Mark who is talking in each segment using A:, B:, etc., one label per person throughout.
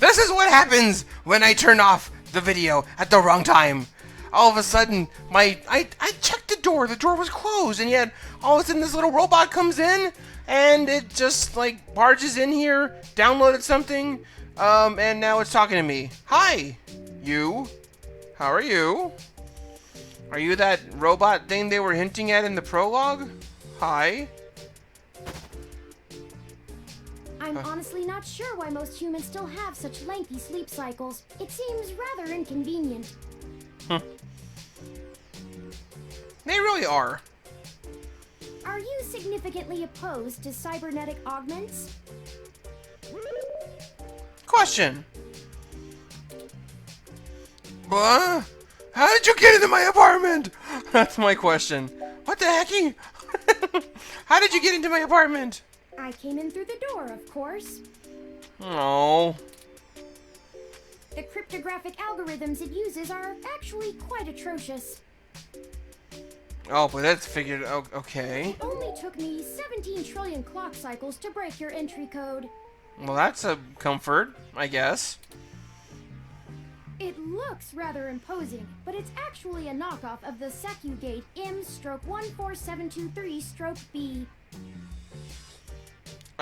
A: This is what happens when I turn off the video at the wrong time. All of a sudden, I checked the door was closed, and yet all of a sudden this little robot comes in, and it just like barges in here, downloaded something, and now it's talking to me. Hi, you. How are you? Are you that robot thing they were hinting at in the prologue? Hi.
B: I'm honestly not sure why most humans still have such lengthy sleep cycles. It seems rather inconvenient.
A: They really are.
B: Are you significantly opposed to cybernetic augments?
A: Question. What? How did you get into my apartment? That's my question. What the hecky? How did you get into my apartment?
B: I came in through the door, of course.
A: Oh.
B: The cryptographic algorithms it uses are actually quite atrocious.
A: Oh, but that's figured. Oh, okay.
B: It only took me 17 trillion clock cycles to break your entry code.
A: Well, that's a comfort, I guess.
B: It looks rather imposing, but it's actually a knockoff of the Secugate M/14723-B.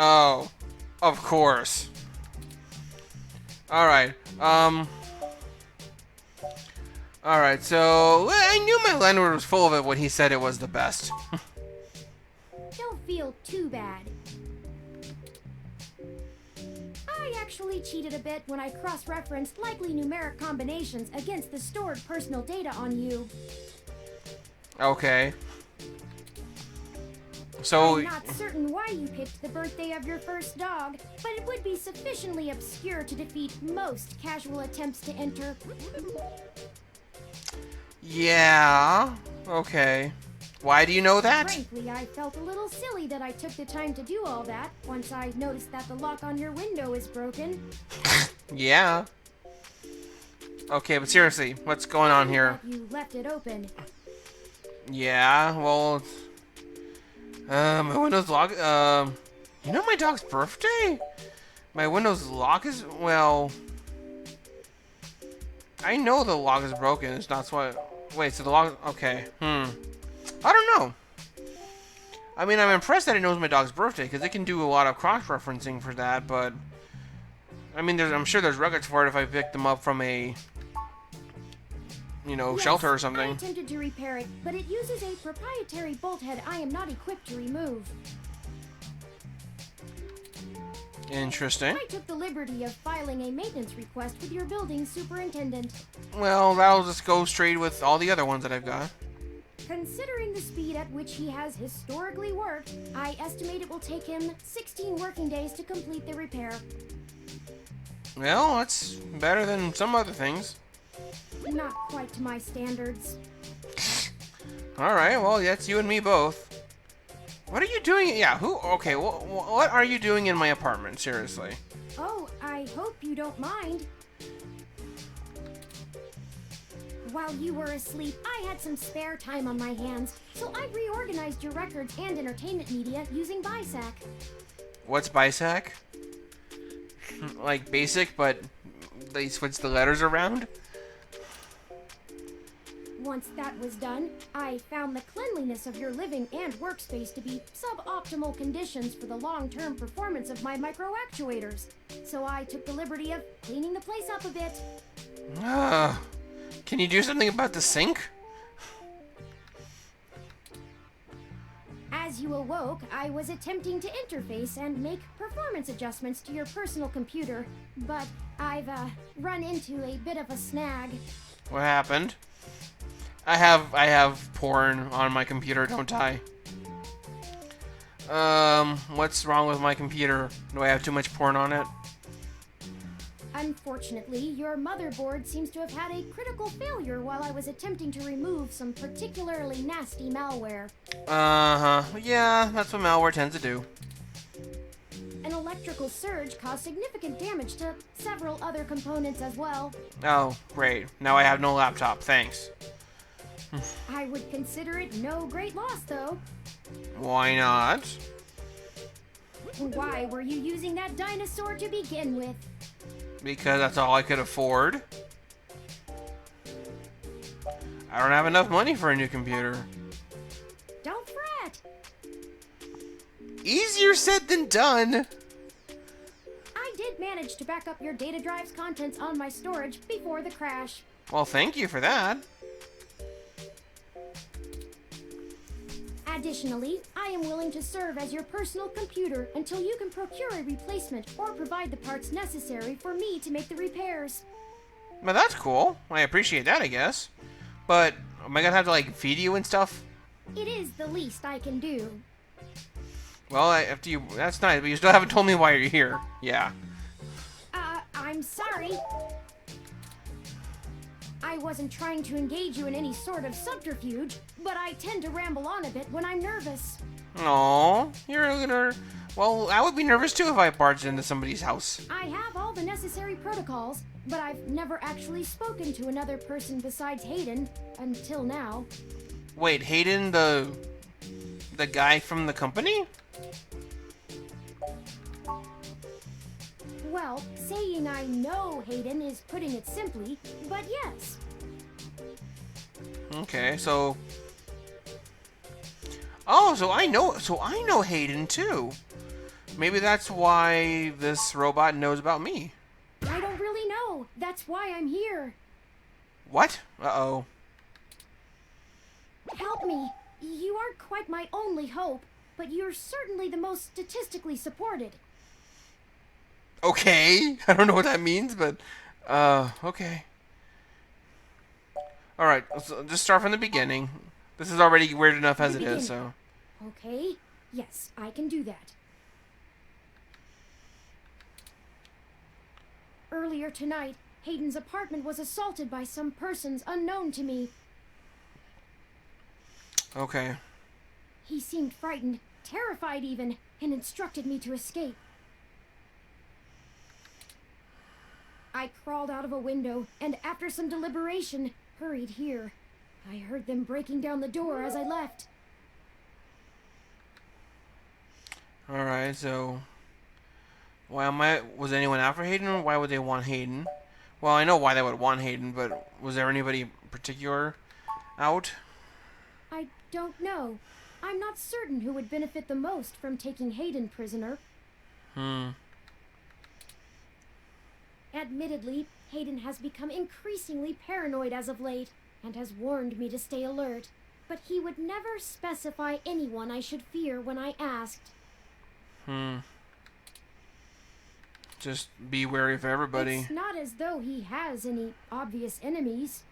A: Oh, of course. Alright, Alright, so I knew my landlord was full of it when he said it was the best.
B: Don't feel too bad. I actually cheated a bit when I cross-referenced likely numeric combinations against the stored personal data on you.
A: Okay. So...
B: I'm not certain why you picked the birthday of your first dog, but it would be sufficiently obscure to defeat most casual attempts to enter.
A: Yeah, okay. Why do you know that?
B: Frankly, I felt a little silly that I took the time to do all that once I noticed that the lock on your window is broken.
A: Yeah. Okay, but seriously, what's going on here?
B: You left it open.
A: Yeah, well... my Windows lock... you know my dog's birthday? My Windows lock is... Well... I know the lock is broken, it's not so... Wait, so the lock... Okay, I don't know. I mean, I'm impressed that it knows my dog's birthday, because it can do a lot of cross-referencing for that, but... I mean, I'm sure there's records for it if I picked them up from a...
B: Yes,
A: shelter or something.
B: I attempted to repair it, but it uses a proprietary bolt head I am not equipped to remove.
A: Interesting.
B: I took the liberty of filing a maintenance request with your building superintendent.
A: Well, that'll just go straight with all the other ones that I've got.
B: Considering the speed at which he has historically worked, I estimate it will take him 16 working days to complete the repair.
A: Well, that's better than some other things.
B: Not quite to my standards.
A: Alright, well, that's you and me both. What are you doing? Yeah, who? Okay, what are you doing in my apartment? Seriously.
B: Oh, I hope you don't mind. While you were asleep, I had some spare time on my hands, so I reorganized your records and entertainment media using BISAC.
A: What's BISAC? Like basic, but they switch the letters around?
B: Once that was done, I found the cleanliness of your living and workspace to be suboptimal conditions for the long-term performance of my microactuators. So I took the liberty of cleaning the place up a bit.
A: Can you do something about the sink?
B: As you awoke, I was attempting to interface and make performance adjustments to your personal computer, but I've run into a bit of a snag.
A: What happened? I have porn on my computer, don't I? What's wrong with my computer? Do I have too much porn on it?
B: Unfortunately, your motherboard seems to have had a critical failure while I was attempting to remove some particularly nasty malware.
A: Yeah, that's what malware tends to do.
B: An electrical surge caused significant damage to several other components as well.
A: Oh, great. Now I have no laptop, thanks.
B: I would consider it no great loss, though.
A: Why not?
B: Why were you using that dinosaur to begin with?
A: Because that's all I could afford. I don't have enough money for a new computer.
B: Don't fret.
A: Easier said than done.
B: I did manage to back up your data drive's contents on my storage before the crash.
A: Well, thank you for that.
B: Additionally, I am willing to serve as your personal computer until you can procure a replacement or provide the parts necessary for me to make the repairs.
A: Well, that's cool. I appreciate that, I guess. But am I gonna have to like feed you and stuff?
B: It is the least I can do.
A: Well, after you, that's nice, but you still haven't told me why you're here. Yeah.
B: I'm sorry. I wasn't trying to engage you in any sort of subterfuge, but I tend to ramble on a bit when I'm nervous.
A: No, you're gonna. Well, I would be nervous too if I barged into somebody's house.
B: I have all the necessary protocols, but I've never actually spoken to another person besides Hayden until now.
A: Wait, Hayden, the guy from the company?
B: Well, saying I know Hayden is putting it simply, but yes.
A: Okay, so. Oh, so I know Hayden too. Maybe that's why this robot knows about me.
B: I don't really know. That's why I'm here.
A: What? Uh-oh.
B: Help me. You aren't quite my only hope, but you're certainly the most statistically supported.
A: Okay. I don't know what that means, but okay. All right, let's just start from the beginning. This is already weird enough as it is, so.
B: Okay. Yes, I can do that. Earlier tonight, Hayden's apartment was assaulted by some persons unknown to me.
A: Okay.
B: He seemed frightened, terrified even, and instructed me to escape. I crawled out of a window, and after some deliberation, hurried here. I heard them breaking down the door as I left.
A: Alright, so. Was anyone after Hayden, or why would they want Hayden? Well, I know why they would want Hayden, but was there anybody in particular out?
B: I don't know. I'm not certain who would benefit the most from taking Hayden prisoner. Admittedly, Hayden has become increasingly paranoid as of late, and has warned me to stay alert. But he would never specify anyone I should fear when I asked.
A: Just be wary of everybody.
B: It's not as though he has any obvious enemies.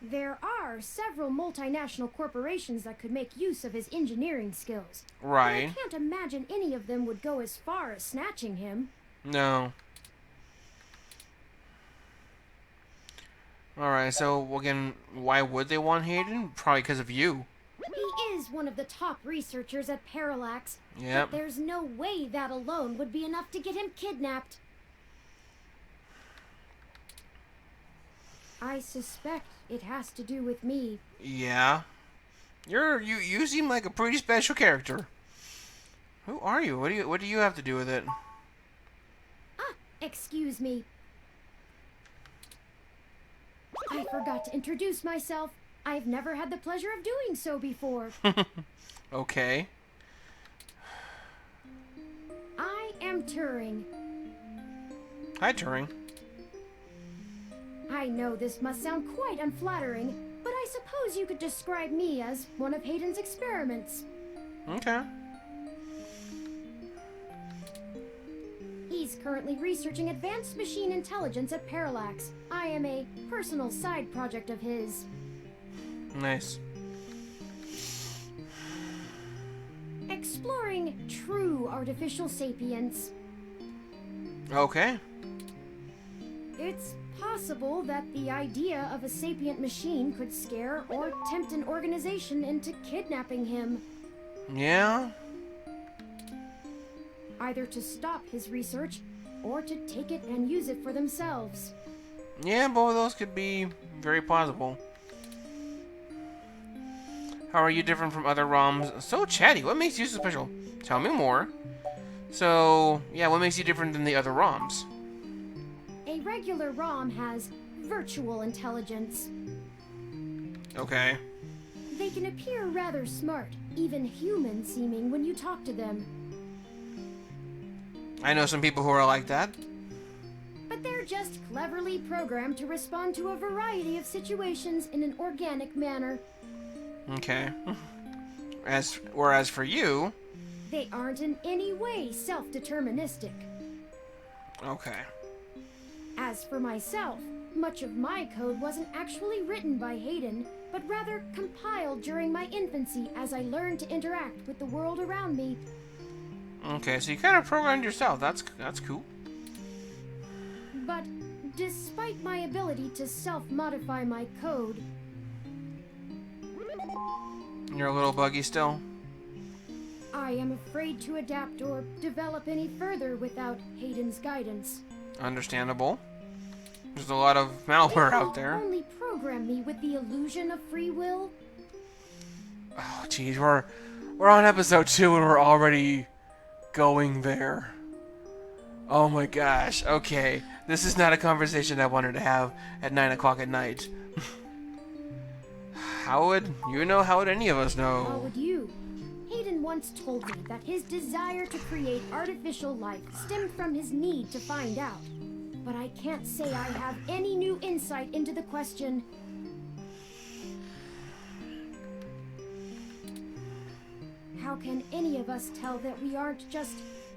B: There are several multinational corporations that could make use of his engineering skills.
A: Right.
B: But I can't imagine any of them would go as far as snatching him.
A: No. Alright, so again, why would they want Hayden? Probably because of you.
B: He is one of the top researchers at Parallax.
A: Yep.
B: But there's no way that alone would be enough to get him kidnapped. I suspect it has to do with me.
A: Yeah. You seem like a pretty special character. Who are you? What do you have to do with it?
B: Excuse me. I forgot to introduce myself. I've never had the pleasure of doing so before.
A: Okay.
B: I am Turing.
A: Hi, Turing.
B: I know this must sound quite unflattering, but I suppose you could describe me as one of Hayden's experiments.
A: Okay.
B: He's currently researching advanced machine intelligence at Parallax. I am a personal side project of his.
A: Nice.
B: Exploring true artificial sapience.
A: Okay.
B: It's possible that the idea of a sapient machine could scare or tempt an organization into kidnapping him.
A: Yeah.
B: Either to stop his research, or to take it and use it for themselves.
A: Yeah, both of those could be very plausible. How are you different from other ROMs? So chatty. What makes you so special? Tell me more. So, yeah, what makes you different than the other ROMs?
B: A regular ROM has virtual intelligence.
A: Okay.
B: They can appear rather smart, even human-seeming when you talk to them.
A: I know some people who are like that.
B: But they're just cleverly programmed to respond to a variety of situations in an organic manner.
A: Okay. Whereas for you...
B: They aren't in any way self-deterministic.
A: Okay.
B: As for myself, much of my code wasn't actually written by Hayden, but rather compiled during my infancy as I learned to interact with the world around me.
A: Okay, so you kind of programmed yourself. That's cool.
B: But despite my ability to self-modify my code...
A: You're a little buggy still?
B: I am afraid to adapt or develop any further without Hayden's guidance.
A: Understandable. There's a lot of malware
B: They
A: out there.
B: only program me with the illusion of free will.
A: Oh, jeez, we're on episode 2 and we're already going there. Oh my gosh. Okay, this is not a conversation I wanted to have at 9 o'clock at night. How would you know? How would any of us
B: How
A: know?
B: would you? Hayden once told me that his desire to create artificial life stemmed from his need to find out. But I can't say I have any new insight into the question. How can any of us tell that we aren't just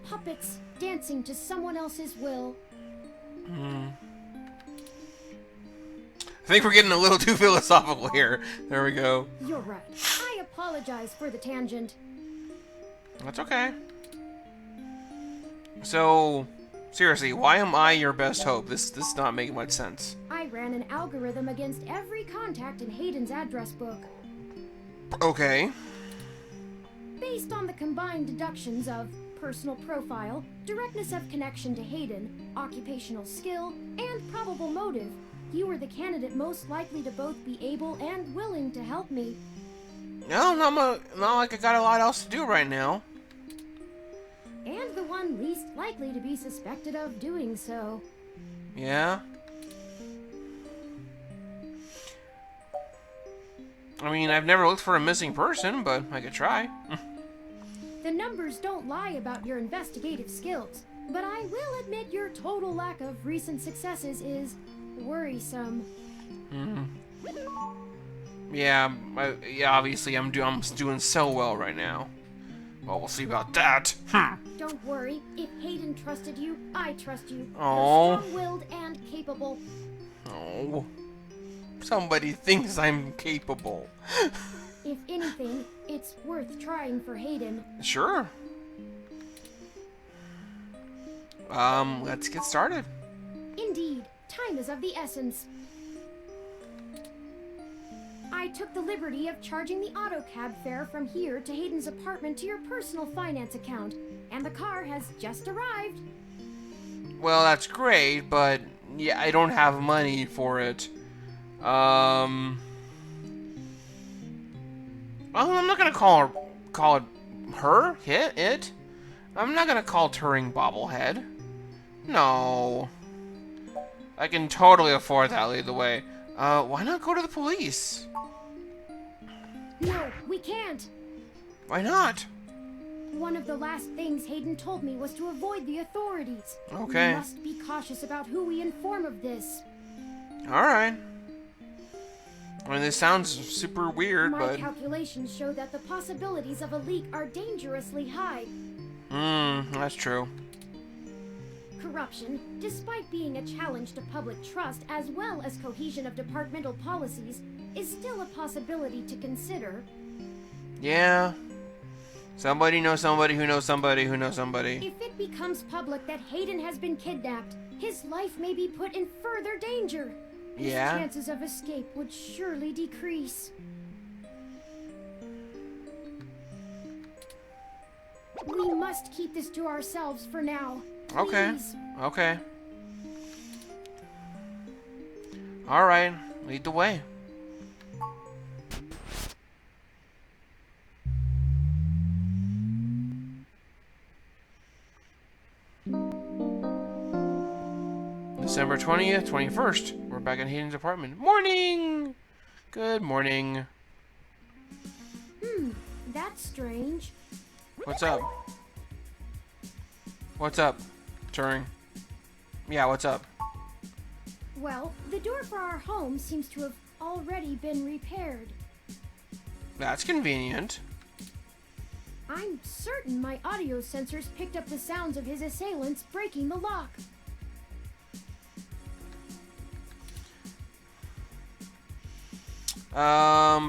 B: puppets dancing to someone else's will?
A: I think we're getting a little too philosophical here. There we go.
B: You're right. I apologize for the tangent.
A: That's okay. So, seriously, why am I your best hope? This is not making much sense.
B: I ran an algorithm against every contact in Hayden's address book.
A: Okay.
B: Based on the combined deductions of personal profile, directness of connection to Hayden, occupational skill, and probable motive, you were the candidate most likely to both be able and willing to help me.
A: No, not like I got a lot else to do right now.
B: And the one least likely to be suspected of doing so.
A: Yeah? I mean, I've never looked for a missing person, but I could try.
B: The numbers don't lie about your investigative skills, but I will admit your total lack of recent successes is worrisome.
A: Yeah, obviously I'm doing so well right now. Well, we'll see about that.
B: Don't worry, if Hayden trusted you, I trust you.
A: Oh.
B: You're strong-willed and capable.
A: Oh. Somebody thinks I'm capable.
B: If anything, it's worth trying for Hayden.
A: Sure. Let's get started.
B: Indeed, time is of the essence. I took the liberty of charging the auto cab fare from here to Hayden's apartment to your personal finance account, and the car has just arrived.
A: Well, that's great, but yeah, I don't have money for it. I'm not gonna call it her, it. I'm not gonna call Turing Bobblehead. No. I can totally afford that, lead the way. Why not go to the police?
B: No, we can't.
A: Why not?
B: One of the last things Hayden told me was to avoid the authorities.
A: Okay.
B: We must be cautious about who we inform of this.
A: Alright. I mean, this sounds super weird,
B: My
A: but...
B: calculations show that the possibilities of a leak are dangerously high.
A: That's true.
B: Corruption, despite being a challenge to public trust as well as cohesion of departmental policies, is still a possibility to consider.
A: Yeah. Somebody knows somebody who knows somebody who knows somebody.
B: If it becomes public that Hayden has been kidnapped, his life may be put in further danger. His
A: Yeah?
B: chances of escape would surely decrease. We must keep this to ourselves for now.
A: Okay.
B: Please.
A: Okay. Alright. Lead the way. December 20th, 21st. We're back in Hayden's apartment. Morning! Good morning.
B: That's strange.
A: What's up? What's up, Turing? Yeah, what's up?
B: Well, the door for our home seems to have already been repaired.
A: That's convenient.
B: I'm certain my audio sensors picked up the sounds of his assailants breaking the lock.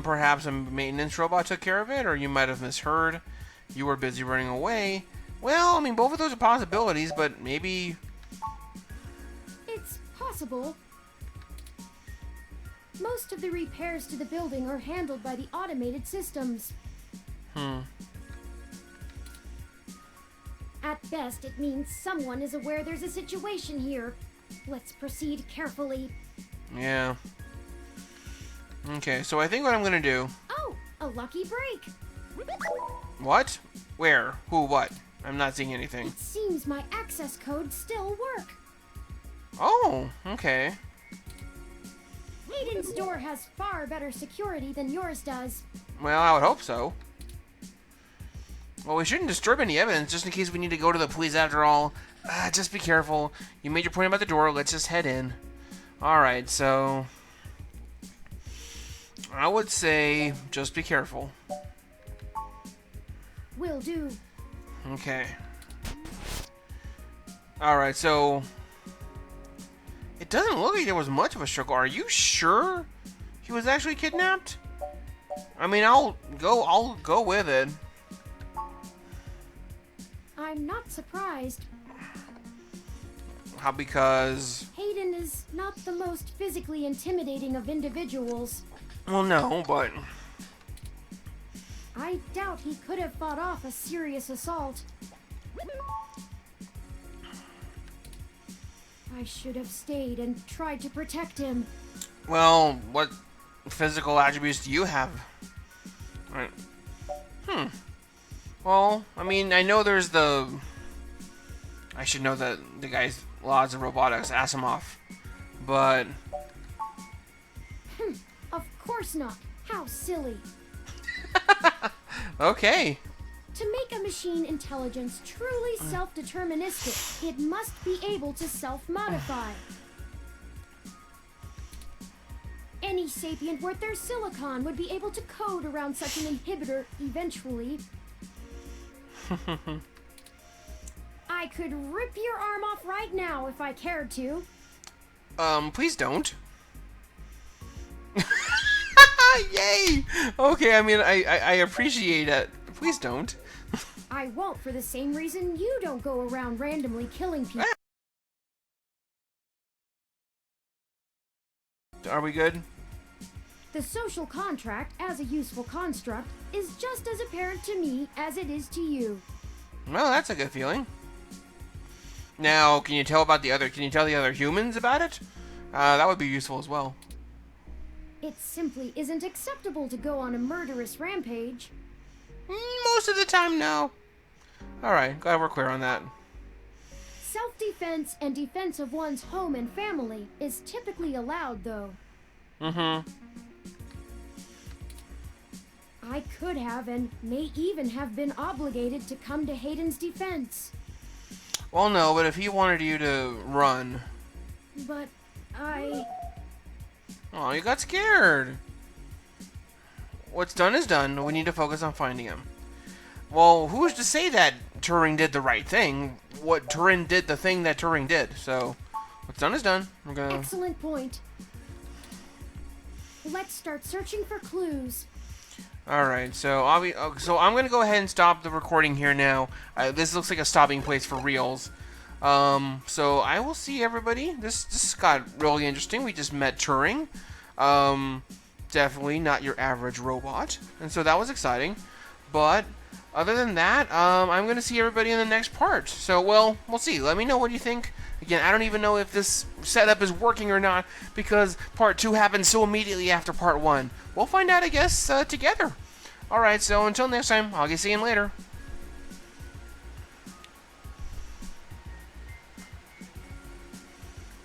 A: Perhaps a maintenance robot took care of it, or you might have misheard. You were busy running away. Well, I mean, both of those are possibilities, but maybe...
B: It's possible. Most of the repairs to the building are handled by the automated systems. At best, it means someone is aware there's a situation here. Let's proceed carefully.
A: Yeah. Okay, so I think what I'm gonna do...
B: Oh, a lucky break.
A: What? Where? Who? What? I'm not seeing anything.
B: It seems my access codes still work.
A: Oh, okay.
B: Hayden's door has far better security than yours does.
A: Well, I would hope so. Well, we shouldn't disturb any evidence just in case we need to go to the police after all. Just be careful. You made your point about the door. Let's just head in. Alright, so... I would say just be careful.
B: Will do.
A: Okay. Alright, so... It doesn't look like there was much of a struggle. Are you sure he was actually kidnapped? I mean, I'll go with it.
B: I'm not surprised.
A: How, because...
B: Hayden is not the most physically intimidating of individuals.
A: Well, no, but...
B: I doubt he could have fought off a serious assault. I should have stayed and tried to protect him.
A: Well, what physical attributes do you have? Right. Well, I mean, I know there's the... I should know the guy's laws of robotics, Asimov. But...
B: Of course not. How silly.
A: Okay.
B: To make a machine intelligence truly self-deterministic, it must be able to self-modify. Any sapient worth their silicon would be able to code around such an inhibitor eventually. I could rip your arm off right now if I cared to.
A: Please don't. Yay! Okay, I mean, I appreciate it. Please don't.
B: I won't for the same reason you don't go around randomly killing people.
A: Are we good?
B: The social contract, as a useful construct, is just as apparent to me as it is to you.
A: Well, that's a good feeling. Now, can you tell the other humans about it? That would be useful as well.
B: It simply isn't acceptable to go on a murderous rampage.
A: Most of the time, no. Alright, glad we're clear on that.
B: Self-defense and defense of one's home and family is typically allowed, though. I could have and may even have been obligated to come to Hayden's defense.
A: Well, no, but if he wanted you to run...
B: But
A: Oh, you got scared. What's done is done. We need to focus on finding him. Well, who's to say that Turing did the right thing? Turing did the thing that Turing did. So, what's done is done. We're gonna...
B: Excellent point. Let's start searching for clues.
A: Alright, so I'm going to go ahead and stop the recording here now. This looks like a stopping place for reals. So I will see everybody. This got really interesting. We just met Turing. Definitely not your average robot. And so that was exciting. But other than that, I'm going to see everybody in the next part. So, well, we'll see. Let me know what you think. Again, I don't even know if this setup is working or not because part 2 happened so immediately after part 1. We'll find out, I guess, together. Alright, so until next time, I'll see you later.